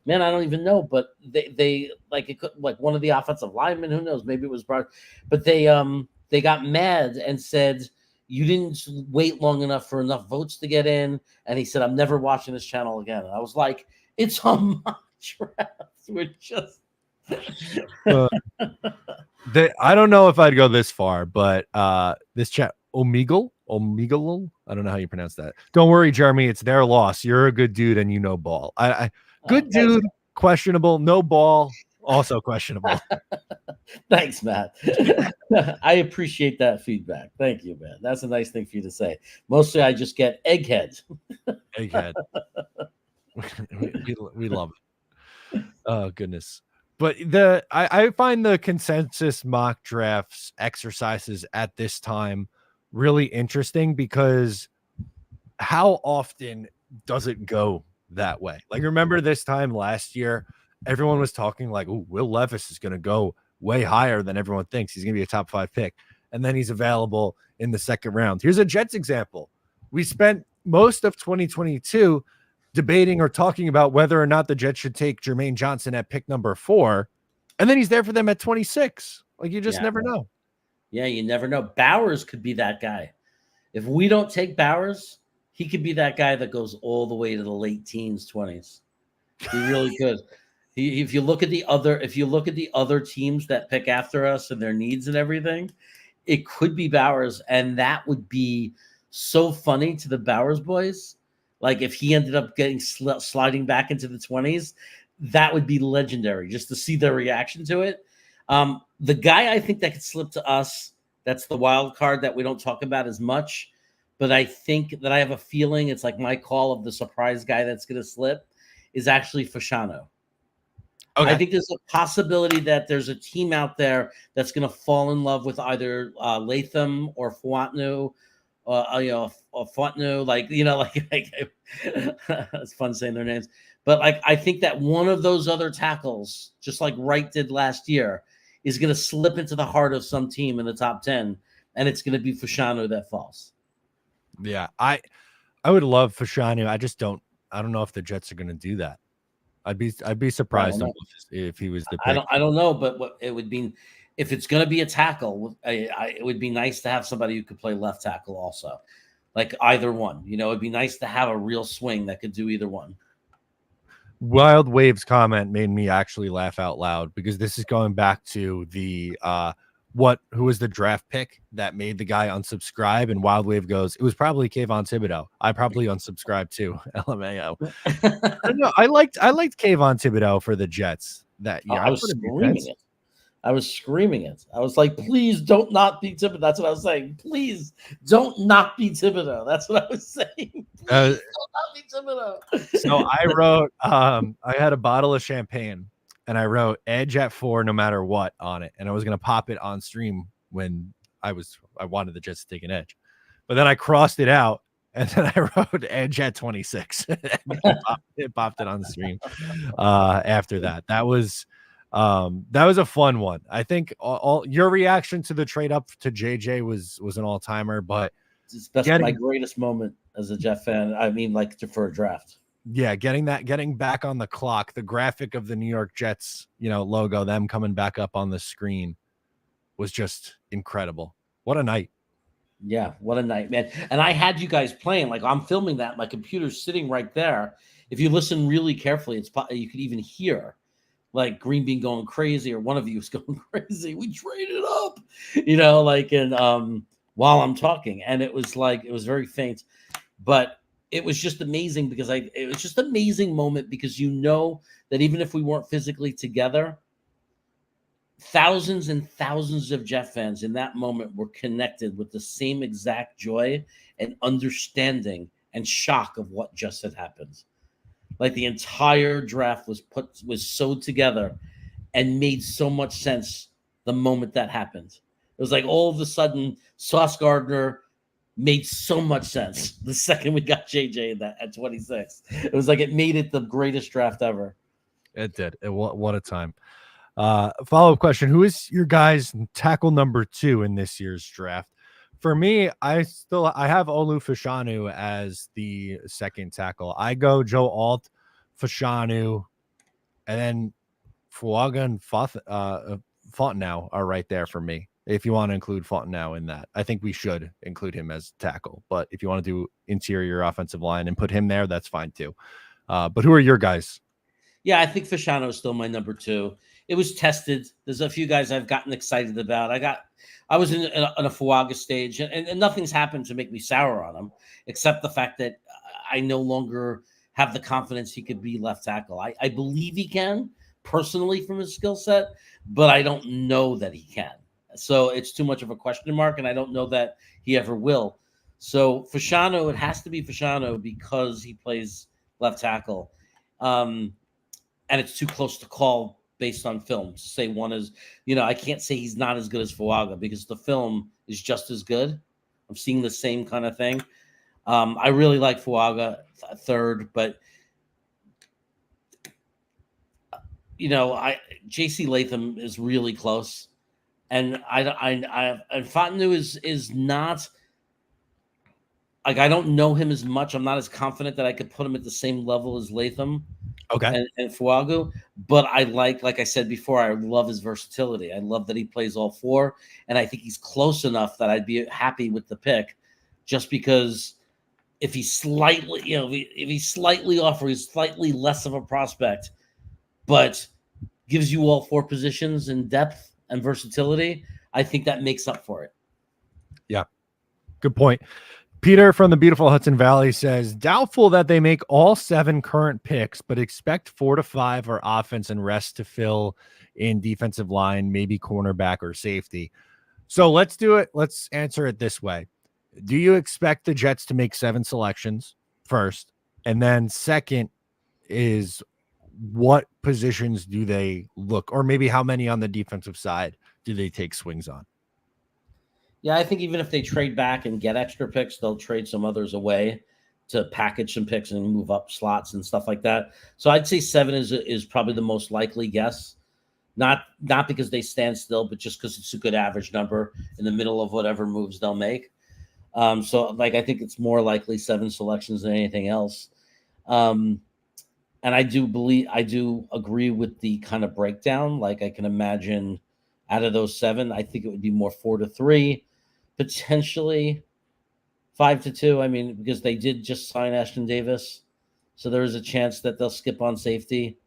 man, I don't even know, but they like it could like one of the offensive linemen, who knows, maybe it was Brock, but they got mad and said you didn't wait long enough for enough votes to get in, and he said I'm never watching this channel again. And I was like, it's on my draft. We're just I don't know if I'd go this far, but this chat 𝐒𝐮𝐬𝐫𝐚, I don't know how you pronounce that. Don't worry, Jeremy, it's their loss. You're a good dude and you know ball. I good dude, questionable, no ball, also questionable. Thanks, Matt. I appreciate that feedback. Thank you, man. That's a nice thing for you to say. Mostly I just get egghead. Egghead. we love it. Oh goodness. But I find the consensus mock drafts exercises at this time really interesting because how often does it go that way? Like, remember this time last year, everyone was talking like, "Oh, Will Levis is going to go way higher than everyone thinks. He's going to be a top 5 pick." And then he's available in the second round. Here's a Jets example. We spent most of 2022 debating or talking about whether or not the Jets should take Jermaine Johnson at pick number 4. And then he's there for them at 26. Like, you just never know. Yeah, you never know. Bowers could be that guy. If we don't take Bowers, he could be that guy that goes all the way to the late teens, 20s. He really could. If you look at the other teams that pick after us and their needs and everything, it could be Bowers, and that would be so funny to the Bowers boys. Like if he ended up getting sliding back into the 20s, that would be legendary just to see their reaction to it. The guy I think that could slip to us, that's the wild card that we don't talk about as much, but I think that I have a feeling it's like my call of the surprise guy that's going to slip is actually Fashanu. Okay. I think there's a possibility that there's a team out there that's going to fall in love with either Latham or Fouatnu, or Fouatnu, like it's fun saying their names. But like, I think that one of those other tackles, just like Wright did last year, is going to slip into the heart of some team in the top 10, and it's going to be Fashanu that falls. Yeah, I would love Fashanu. I don't know if the Jets are going to do that. I'd be surprised if he was the pick. I don't know, but what it would be if it's going to be a tackle, it would be nice to have somebody who could play left tackle also, like either one. It'd be nice to have a real swing that could do either one. Wild Wave's comment made me actually laugh out loud because this is going back to the who was the draft pick that made the guy unsubscribe, and Wild Wave goes, it was probably 𝐀𝐮𝐫𝐚. I probably unsubscribed too. LMAO. I liked 𝐀𝐮𝐫𝐚 for the Jets that year. I was screaming it. I was like, please don't not be Thibodeau. That's what I was saying. Please don't not be Thibodeau. That's what I was saying. Don't not be Thibodeau. So I wrote, I had a bottle of champagne and I wrote Edge at 4 no matter what on it. And I was going to pop it on stream when I wanted the Jets to take an edge. But then I crossed it out and then I wrote Edge at 26. It popped it on the stream after that. That was a fun one. I think all your reaction to the trade up to JJ was an all-timer, but that's my greatest moment as a Jet fan. I mean, like for a draft. Yeah, getting back on the clock, the graphic of the New York Jets, logo, them coming back up on the screen was just incredible. What a night. Yeah, what a night, man. And I had you guys playing, like I'm filming that. My computer's sitting right there. If you listen really carefully, you could even hear like Green Bean going crazy, or one of you is going crazy. We traded up, while I'm talking. And it was very faint, but it was just amazing because it was just an amazing moment because that even if we weren't physically together, thousands and thousands of Jet fans in that moment were connected with the same exact joy and understanding and shock of what just had happened. Like the entire draft was sewed together and made so much sense the moment that happened. It was like all of a sudden Sauce Gardner made so much sense the second we got JJ at 26. It was like it made it the greatest draft ever. It did. What a time. Follow-up question. Who is your guys' tackle number 2 in this year's draft? For me, I have Olu Fashanu as the second tackle. I go Joe Alt, Fashanu, and then Fuaga and Fontenot are right there for me. If you want to include Fontenot in that, I think we should include him as tackle. But if you want to do interior offensive line and put him there, that's fine too. But who are your guys? Yeah, I think Fashanu is still my number 2. It was tested. There's a few guys I've gotten excited about. I was in a Fuaga stage, and nothing's happened to make me sour on him, except the fact that I no longer have the confidence he could be left tackle. I believe he can, personally, from his skill set, but I don't know that he can. So it's too much of a question mark, and I don't know that he ever will. So Fashanu, it has to be Fashanu because he plays left tackle. And it's too close to call based on film to say one is, I can't say he's not as good as Fuaga because the film is just as good. I'm seeing the same kind of thing. I really like Fuaga third, but JC Latham is really close, and and Fontenot is not like, I don't know him as much. I'm not as confident that I could put him at the same level as Latham. Okay. And Fuaga, but I like I said before, I love his versatility. I love that he plays all 4, and I think he's close enough that I'd be happy with the pick, just because if he's slightly, if he's slightly off or he's slightly less of a prospect, but gives you all 4 positions in depth and versatility, I think that makes up for it. Yeah, good point. Peter from the beautiful Hudson Valley says, doubtful that they make all 7 current picks, but expect 4 to 5 are offense and rest to fill in defensive line, maybe cornerback or safety. So let's do it. Let's answer it this way. Do you expect the Jets to make 7 selections first? And then second is, what positions do they look, or maybe how many on the defensive side do they take swings on? Yeah, I think even if they trade back and get extra picks, they'll trade some others away to package some picks and move up slots and stuff like that. So I'd say 7 is probably the most likely guess. Not because they stand still, but just because it's a good average number in the middle of whatever moves they'll make. So I think it's more likely 7 selections than anything else. And I do agree with the kind of breakdown. Like, I can imagine out of those 7, I think it would be more 4 to 3. Potentially 5 to 2. I mean, because they did just sign Ashton Davis, so there is a chance that they'll skip on safety.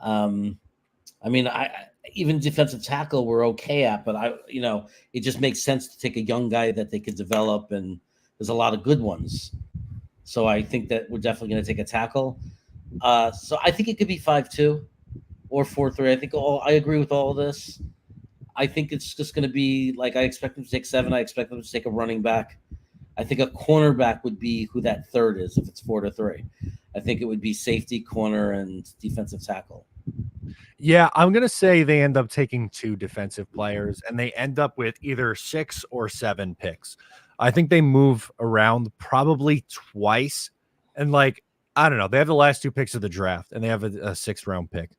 Even defensive tackle we're okay at, but it just makes sense to take a young guy that they could develop, and there's a lot of good ones. So I think that we're definitely going to take a tackle. So I think it could be 5-2 or 4-3. I agree with all of this. I think it's just going to be I expect them to take 7. I expect them to take a running back. I think a cornerback would be who that third is if it's 4 to 3. I think it would be safety, corner, and defensive tackle. Yeah, I'm going to say they end up taking 2 defensive players, and they end up with either 6 or 7 picks. I think they move around probably twice. And I don't know, they have the last 2 picks of the draft, and they have a 6th round pick.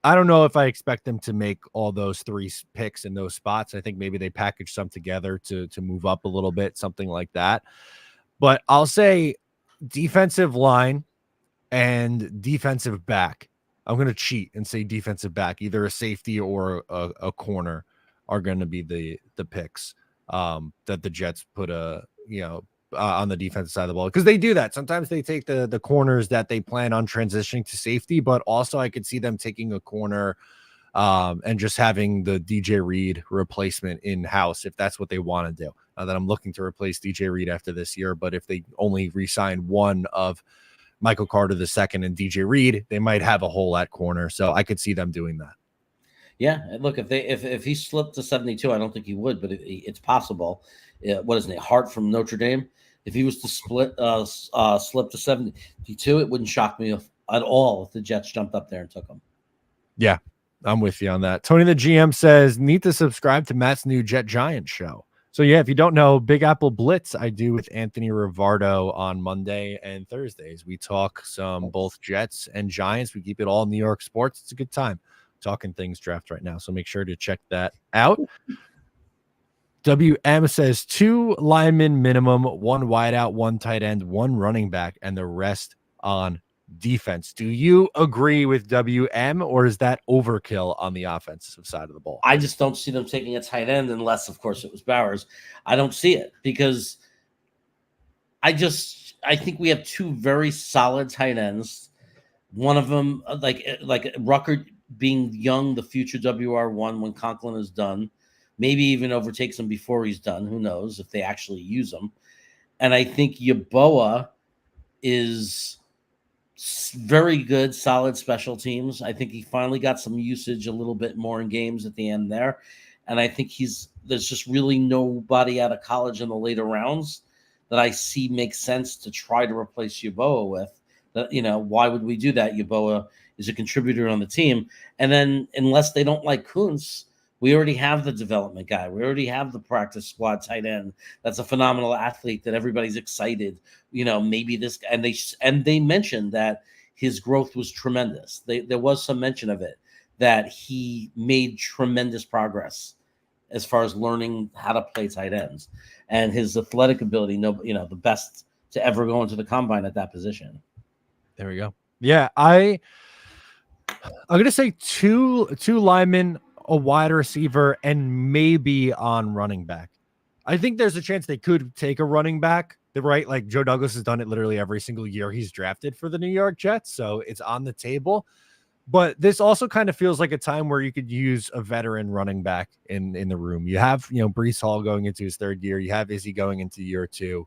I don't know if I expect them to make all those 3 picks in those spots. I think maybe they package some together to move up a little bit, something like that. But I'll say defensive line and defensive back. I'm going to cheat and say defensive back, either a safety or a corner are going to be the picks that the Jets put on the defensive side of the ball, because they do that. Sometimes they take the corners that they plan on transitioning to safety, but also I could see them taking a corner and just having the DJ Reed replacement in house if that's what they want to do. Not that I'm looking to replace DJ Reed after this year, but if they only re-sign one of Michael Carter II and DJ Reed, they might have a hole at corner. So I could see them doing that. Yeah, look, if he slipped to 72, I don't think he would, but it's possible. What is it, Hart from Notre Dame? If he was to slip to 72, it wouldn't shock me at all if the Jets jumped up there and took him. Yeah, I'm with you on that. Tony the GM says, need to subscribe to Matt's new Jet Giant show. So yeah, if you don't know, Big Apple Blitz, I do with Anthony Rivardo on Monday and Thursdays. We talk some both Jets and Giants. We keep it all New York sports. It's a good time talking things draft right now. So make sure to check that out. WM says 2 linemen minimum, 1 wideout, 1 tight end, 1 running back, and the rest on defense. Do you agree with WM, or is that overkill on the offensive side of the ball? I just don't see them taking a tight end unless, of course, it was Bowers. I don't see it because I think we have 2 very solid tight ends. One of them, like Rucker being young, the future WR1 when Conklin is done, maybe even overtakes him before he's done. Who knows if they actually use him? And I think Yeboah is very good, solid special teams. I think he finally got some usage a little bit more in games at the end there. And I think there's just really nobody out of college in the later rounds that I see makes sense to try to replace Yeboah with. Why would we do that? Yeboah is a contributor on the team. And then unless they don't like Kuntz, we already have the development guy. We already have the practice squad tight end. That's a phenomenal athlete that everybody's excited. Maybe this guy, and they mentioned that his growth was tremendous. There was some mention of it, that he made tremendous progress as far as learning how to play tight ends, and his athletic ability. The best to ever go into the combine at that position. There we go. Yeah, I'm gonna say two linemen, a wide receiver, and maybe on running back. I think there's a chance they could take a running back, right? Like Joe Douglas has done it literally every single year he's drafted for the New York Jets, so it's on the table. But this also kind of feels like a time where you could use a veteran running back in the room. You have, Breece Hall going into his 3rd year. You have Izzy going into year 2.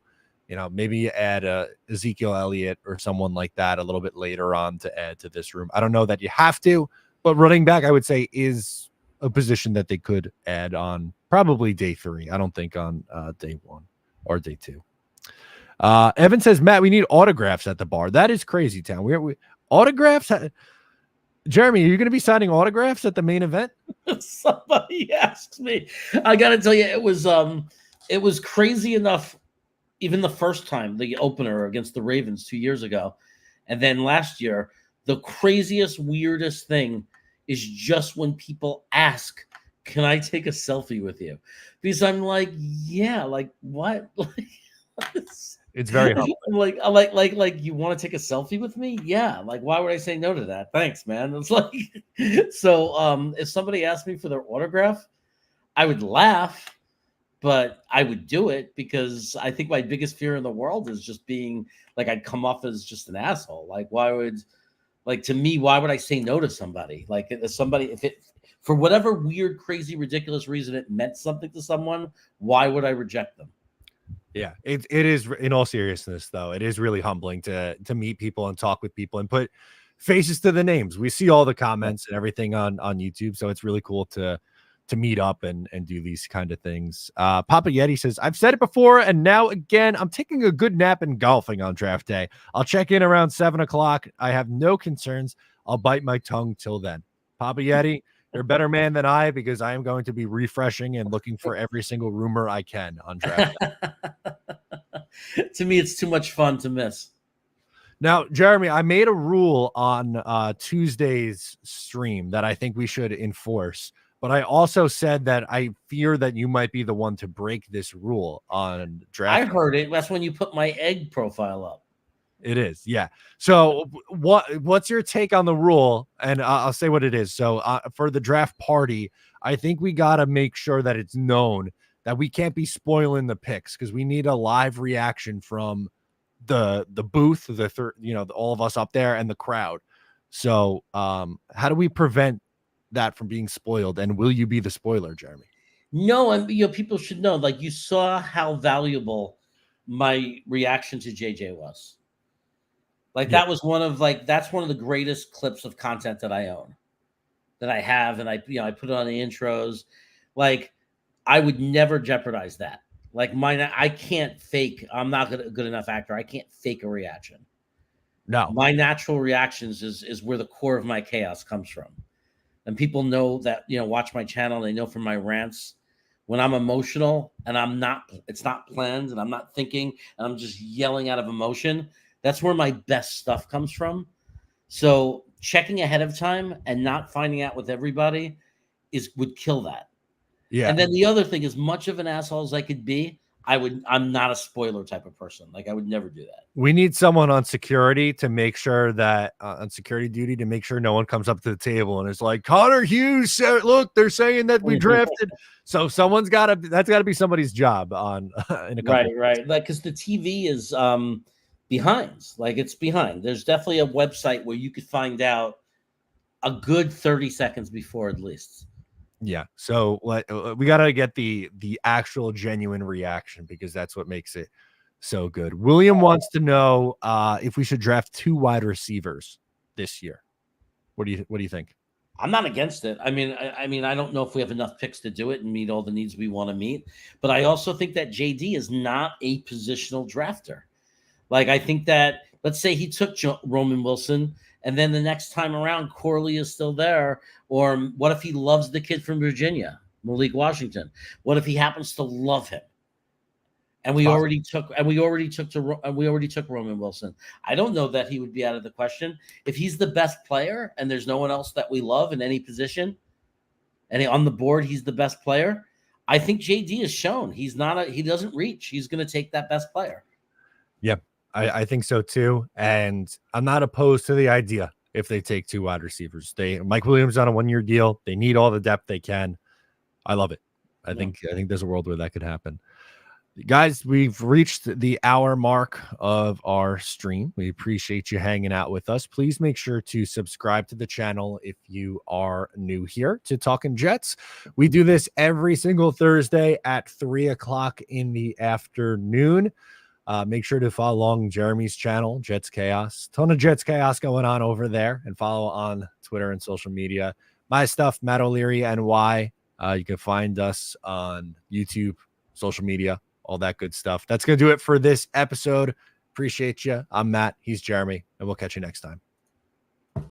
Maybe you add Ezekiel Elliott or someone like that a little bit later on to add to this room. I don't know that you have to, but running back, I would say, is a position that they could add on probably day 3. I don't think on day 1 or day 2. Evan says, Matt, we need autographs at the bar. That is crazy town. We autographs. Jeremy, are you going to be signing autographs at the main event? Somebody asks me. I got to tell you, it was crazy enough. Even the first time, the opener against the Ravens 2 years ago, and then last year, the craziest, weirdest thing is just when people ask, can I take a selfie with you? Because I'm like, yeah, like what? It's very humble. like you want to take a selfie with me? Yeah. Like, why would I say no to that? Thanks, man. It's like, so if somebody asked me for their autograph, I would laugh, but I would do it because I think my biggest fear in the world is just being like, I'd come off as just an asshole. Like, why would I say no to somebody? Like, if it, for whatever weird, crazy, ridiculous reason, it meant something to someone, why would I reject them? Yeah, it is, in all seriousness, though, it is really humbling to meet people and talk with people and put faces to the names. We see all the comments and everything on YouTube, so it's really cool to meet up and do these kind of things. Papa Yeti says, I've said it before and now again, I'm taking a good nap and golfing on draft day. I'll check in around 7 o'clock. I have no concerns. I'll bite my tongue till then. Papa Yeti, you're a better man than I, because I am going to be refreshing and looking for every single rumor I can on draft day. To me, it's too much fun to miss. Now, Jeremy, I made a rule on Tuesday's stream that I think we should enforce. But I also said that I fear that you might be the one to break this rule on draft. I heard it. That's when you put my egg profile up. It is, yeah. So what's your take on the rule? And I'll say what it is. So for the draft party, I think we got to make sure that it's known that we can't be spoiling the picks, because we need a live reaction from the booth, all of us up there and the crowd. So how do we prevent that from being spoiled, and will you be the spoiler, Jeremy? No, and people should know, like, you saw how valuable my reaction to JJ was. Like, that was that's one of the greatest clips of content that I own, that I have, and I put it on the intros. Like, I would never jeopardize that. Like mine, I can't fake. I'm not a good enough actor. I can't fake a reaction. No. My natural reactions is where the core of my chaos comes from. And people know that, watch my channel. They know from my rants when I'm emotional and it's not planned and I'm not thinking and I'm just yelling out of emotion. That's where my best stuff comes from. So checking ahead of time and not finding out with everybody would kill that. Yeah. And then the other thing, as much of an asshole as I could be, I'm not a spoiler type of person. Like I would never do that. We need someone on security to make sure that on security duty to make sure no one comes up to the table and is like, Connor Hughes said, look, they're saying that we drafted. So that's gotta be somebody's job on in a couple. Right. Like, cause the TV is behind. Like it's behind. There's definitely a website where you could find out a good 30 seconds before at least. Yeah. So we got to get the actual genuine reaction because that's what makes it so good. William wants to know if we should draft 2 wide receivers this year. What do you think? I'm not against it. I mean, I don't know if we have enough picks to do it and meet all the needs we want to meet, but I also think that JD is not a positional drafter. Like I think that, let's say he took Roman Wilson, and then the next time around, Corley is still there. Or what if he loves the kid from Virginia, Malik Washington? What if he happens to love him? And we already took Roman Wilson. I don't know that he would be out of the question if he's the best player and there's no one else that we love in any position, and on the board he's the best player. I think JD has shown he doesn't reach. He's going to take that best player. Yep. I think so too. And I'm not opposed to the idea if they take 2 wide receivers. Mike Williams on a 1-year deal. They need all the depth they can. I love it. I think there's a world where that could happen. Guys, we've reached the hour mark of our stream. We appreciate you hanging out with us. Please make sure to subscribe to the channel if you are new here to Talkin' Jets. We do this every single Thursday at 3 o'clock in the afternoon. Make sure to follow along Jeremy's channel, Jets Chaos. Ton of Jets Chaos going on over there, and follow on Twitter and social media. My stuff, Matt O'Leary NY. You can find us on YouTube, social media, all that good stuff. That's going to do it for this episode. Appreciate you. I'm Matt. He's Jeremy, and we'll catch you next time.